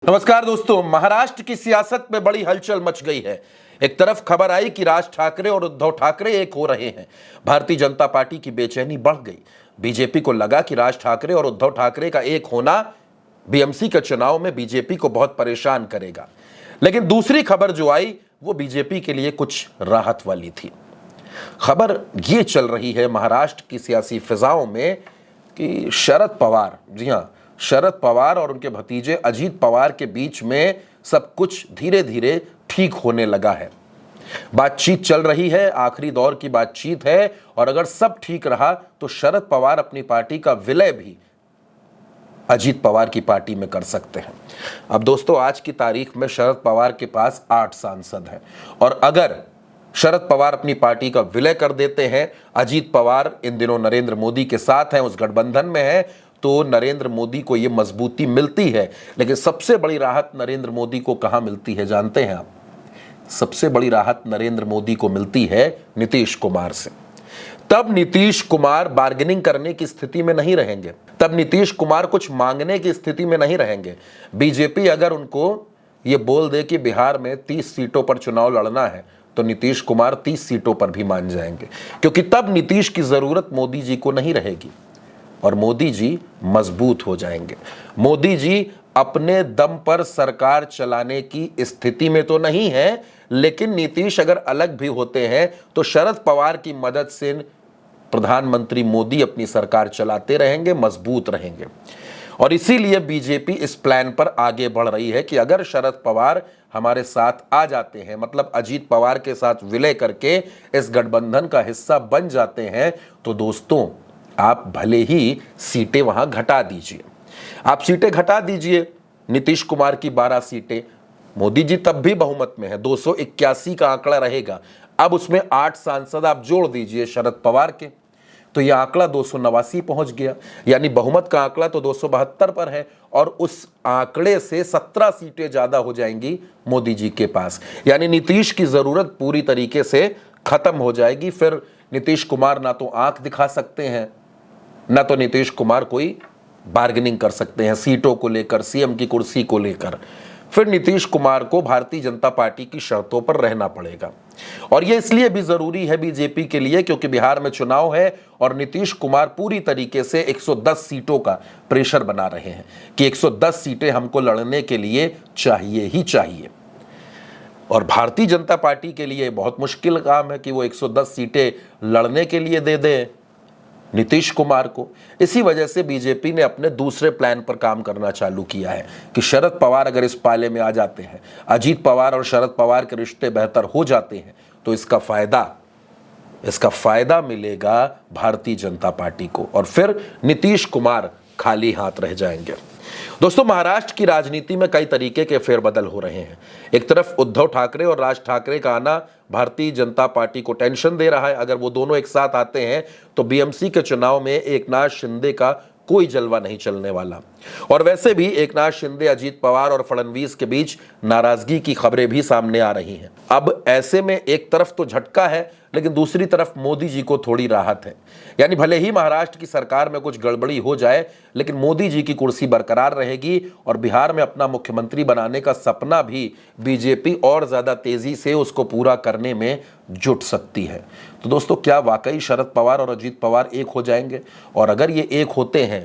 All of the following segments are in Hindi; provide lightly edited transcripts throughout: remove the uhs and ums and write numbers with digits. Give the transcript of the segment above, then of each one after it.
नमस्कार दोस्तों, महाराष्ट्र की सियासत में बड़ी हलचल मच गई है। एक तरफ खबर आई कि राज ठाकरे और उद्धव ठाकरे एक हो रहे हैं। भारतीय जनता पार्टी की बेचैनी बढ़ गई। बीजेपी को लगा कि राज ठाकरे और उद्धव ठाकरे का एक होना बीएमसी के चुनाव में बीजेपी को बहुत परेशान करेगा। लेकिन दूसरी खबर जो आई वो बीजेपी के लिए कुछ राहत वाली थी। खबर ये चल रही है महाराष्ट्र की सियासी फिजाओं में कि शरद पवार, जी हां, शरद पवार और उनके भतीजे अजीत पवार के बीच में सब कुछ धीरे धीरे ठीक होने लगा है। बातचीत चल रही है, आखिरी दौर की बातचीत है, और अगर सब ठीक रहा तो शरद पवार अपनी पार्टी का विलय भी अजीत पवार की पार्टी में कर सकते हैं। अब दोस्तों, आज की तारीख में शरद पवार के पास 8 सांसद हैं, और अगर शरद पवार अपनी पार्टी का विलय कर देते हैं, अजीत पवार इन दिनों नरेंद्र मोदी के साथ हैं, उस गठबंधन में है, तो नरेंद्र मोदी को यह मजबूती मिलती है। लेकिन सबसे बड़ी राहत नरेंद्र मोदी को कहां मिलती है जानते हैं आप? सबसे बड़ी राहत नरेंद्र मोदी को मिलती है नीतीश कुमार से। तब नीतीश कुमार बार्गेनिंग करने की स्थिति में नहीं रहेंगे, तब नीतीश कुमार कुछ मांगने की स्थिति में नहीं रहेंगे। बीजेपी अगर उनको यह बोल दे कि बिहार में 30 सीटों पर चुनाव लड़ना है, तो नीतीश कुमार 30 सीटों पर भी मान जाएंगे, क्योंकि तब नीतीश की जरूरत मोदी जी को नहीं रहेगी और मोदी जी मजबूत हो जाएंगे। मोदी जी अपने दम पर सरकार चलाने की स्थिति में तो नहीं है, लेकिन नीतीश अगर अलग भी होते हैं तो शरद पवार की मदद से प्रधानमंत्री मोदी अपनी सरकार चलाते रहेंगे, मजबूत रहेंगे। और इसीलिए बीजेपी इस प्लान पर आगे बढ़ रही है कि अगर शरद पवार हमारे साथ आ जाते हैं, मतलब अजीत पवार के साथ विलय करके इस गठबंधन का हिस्सा बन जाते हैं, तो दोस्तों आप भले ही सीटें वहां घटा दीजिए, आप सीटें घटा दीजिए, नीतीश कुमार की 12 सीटें, मोदी जी तब भी बहुमत में है, 281 का आंकड़ा रहेगा। अब उसमें 8 सांसद आप जोड़ दीजिए शरद पवार के, तो यह आंकड़ा 289 पहुंच गया, यानी बहुमत का आंकड़ा तो 272 पर है, और उस आंकड़े से 17 सीटें ज्यादा हो जाएंगी मोदी जी के पास। यानी नीतीश की जरूरत पूरी तरीके से खत्म हो जाएगी। फिर नीतीश कुमार ना तो आंख दिखा सकते हैं, ना तो नीतीश कुमार कोई बार्गेनिंग कर सकते हैं सीटों को लेकर, सीएम की कुर्सी को लेकर। फिर नीतीश कुमार को भारतीय जनता पार्टी की शर्तों पर रहना पड़ेगा। और यह इसलिए भी जरूरी है बीजेपी के लिए क्योंकि बिहार में चुनाव है और नीतीश कुमार पूरी तरीके से 110 सीटों का प्रेशर बना रहे हैं कि 110 सीटें हमको लड़ने के लिए चाहिए ही चाहिए। और भारतीय जनता पार्टी के लिए बहुत मुश्किल काम है कि वो 110 सीटें लड़ने के लिए दे दें नीतीश कुमार को। इसी वजह से बीजेपी ने अपने दूसरे प्लान पर काम करना चालू किया है कि शरद पवार अगर इस पाले में आ जाते हैं, अजीत पवार और शरद पवार के रिश्ते बेहतर हो जाते हैं, तो इसका फायदा मिलेगा भारतीय जनता पार्टी को, और फिर नीतीश कुमार खाली हाथ रह जाएंगे। दोस्तों, महाराष्ट्र की राजनीति में कई तरीके के फेरबदल हो रहे हैं। एक तरफ उद्धव ठाकरे और राज ठाकरे का आना भारतीय जनता पार्टी को टेंशन दे रहा है। अगर वो दोनों एक साथ आते हैं तो बीएमसी के चुनाव में एकनाथ शिंदे का कोई जलवा नहीं चलने वाला। और वैसे भी एकनाथ शिंदे, अजीत पवार और फडणवीस के बीच नाराजगी की खबरें भी सामने आ रही हैं। अब ऐसे में एक तरफ तो झटका है, लेकिन दूसरी तरफ मोदी जी को थोड़ी राहत है। यानी भले ही महाराष्ट्र की सरकार में कुछ गड़बड़ी हो जाए, लेकिन मोदी जी की कुर्सी बरकरार रहेगी और बिहार में अपना मुख्यमंत्री बनाने का सपना भी बीजेपी और ज्यादा तेजी से उसको पूरा करने में जुट सकती है। तो दोस्तों, क्या वाकई शरद पवार और अजीत पवार एक हो जाएंगे? और अगर ये एक होते हैं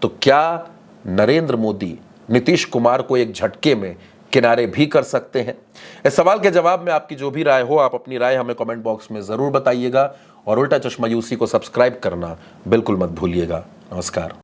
तो क्या नरेंद्र मोदी नीतीश कुमार को एक झटके में किनारे भी कर सकते हैं? इस सवाल के जवाब में आपकी जो भी राय हो, आप अपनी राय हमें कमेंट बॉक्स में जरूर बताइएगा, और उल्टा चश्मा यूसी को सब्सक्राइब करना बिल्कुल मत भूलिएगा। नमस्कार।